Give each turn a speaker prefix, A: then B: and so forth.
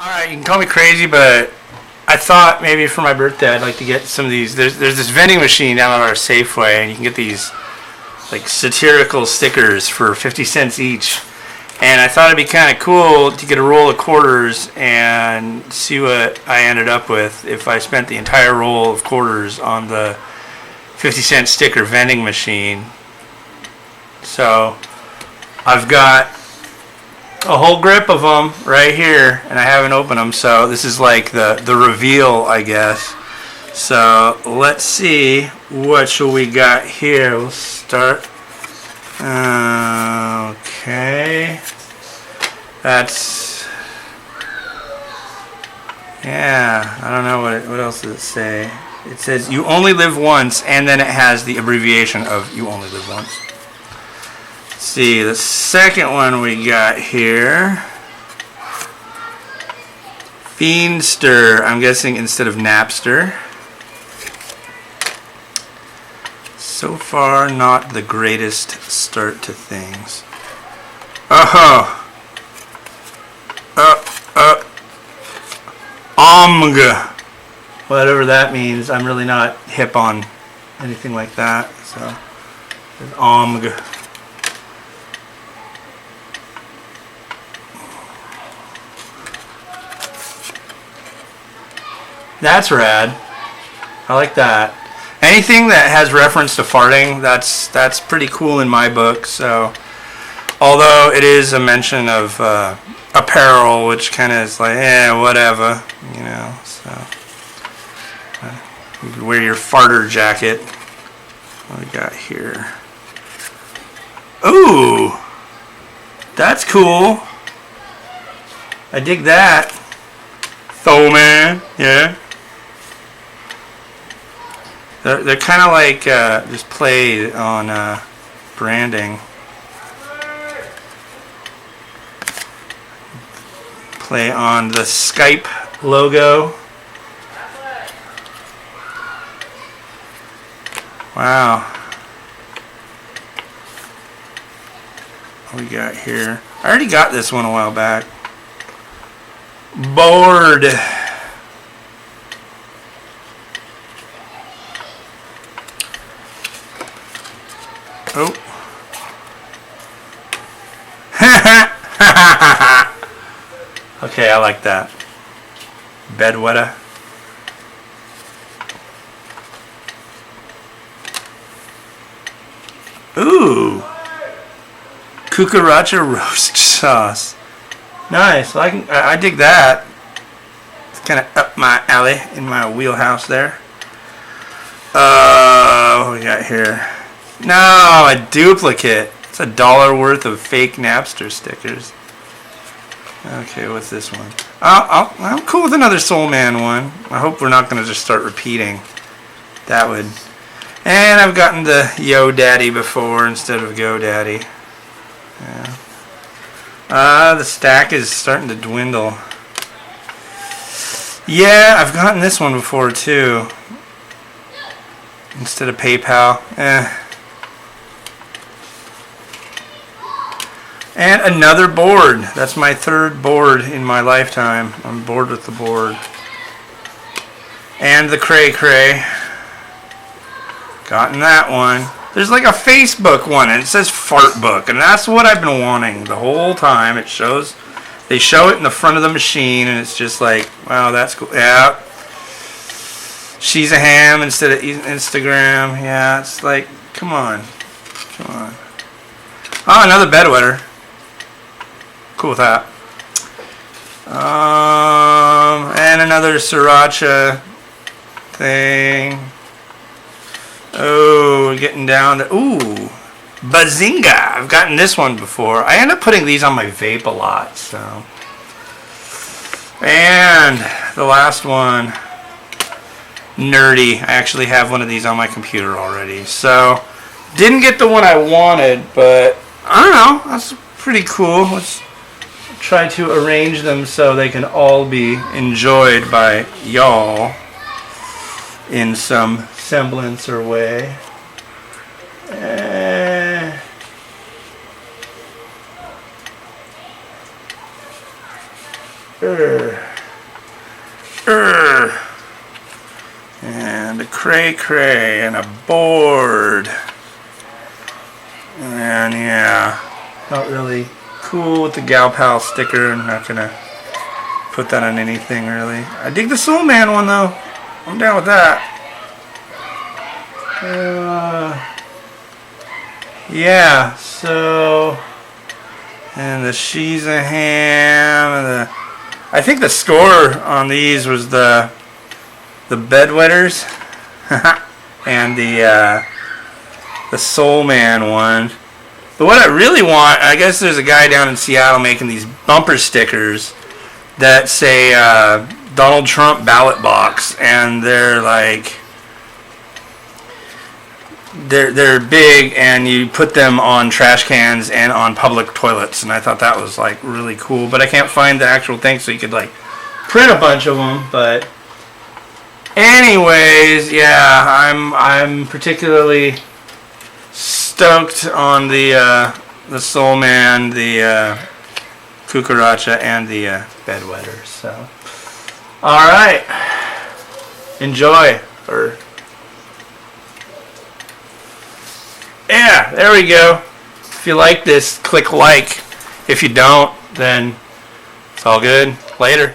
A: Alright, you can call me crazy, but I thought maybe for my birthday I'd like to get some of these. There's this vending machine down at our Safeway, and you can get these like satirical stickers for 50 cents each. And I thought it'd be kind of cool to get a roll of quarters and see what I ended up with if I spent the entire roll of quarters on the 50-cent sticker vending machine. So I've got a whole grip of them right here, and I haven't opened them, so this is like the reveal, I guess. So let's see, what shall we got here? We'll start. Okay, that's, yeah, I don't know what else does it say. It says you only live once, and then it has the abbreviation of you only live once. Let's see, the second one we got here, Fiendster, I'm guessing instead of Napster. So far, not the greatest start to things. Omg. Whatever that means. I'm really not hip on anything like that. So, Omg. That's rad. I like that. Anything that has reference to farting, that's pretty cool in my book. So, although it is a mention of apparel, which kind of is like, whatever, you know. So, you could wear your farter jacket. What we got here? Ooh, that's cool. I dig that. So man, yeah. They're kind of like just play on branding. Play on the Skype logo. Wow. What we got here? I already got this one a while back. Bored. Oh. Okay, I like that. Bedwetter. Ooh. Cucaracha roast sauce. Nice. I dig that. It's kind of up my alley, in my wheelhouse there. What we got here? No, a duplicate. It's $1 worth of fake Napster stickers. Okay, what's this one? I'm cool with another Soul Man one. I hope we're not going to just start repeating. That would. And I've gotten the Yo Daddy before instead of Go Daddy. Yeah. The stack is starting to dwindle. Yeah, I've gotten this one before too. Instead of PayPal. And another board. That's my third board in my lifetime. I'm bored with the board. And the Cray Cray. Gotten that one. There's like a Facebook one, and it says Fartbook, and that's what I've been wanting the whole time. It shows, they show it in the front of the machine, and it's just like, wow, that's cool. Yeah. She's a ham instead of Instagram. Yeah, it's like, come on. Come on. Oh, another bedwetter. Cool with that. And another sriracha thing. Oh, we're getting down to, ooh, Bazinga. I've gotten this one before. I end up putting these on my vape a lot, so. And the last one, Nerdy. I actually have one of these on my computer already. So, didn't get the one I wanted, but I don't know. That's pretty cool. Let's try to arrange them so they can all be enjoyed by y'all in some semblance or way. cray cray and a board. And yeah, not really cool with the Gal Pal sticker. I'm not gonna put that on anything really. I dig the Soul Man one though. I'm down with that. Yeah, so, and the She's a Ham, and I think the score on these was the Bedwetters and the Soul Man one. But what I really want, I guess there's a guy down in Seattle making these bumper stickers that say Donald Trump ballot box, and they're like, they're big, and you put them on trash cans and on public toilets, and I thought that was like really cool. But I can't find the actual thing, so you could like print a bunch of them. But anyways, yeah, I'm particularly stoked on the Soul Man, the Cucaracha, and the Bedwetter. So, all right, enjoy. Or yeah, there we go. If you like this, click like. If you don't, then it's all good. Later.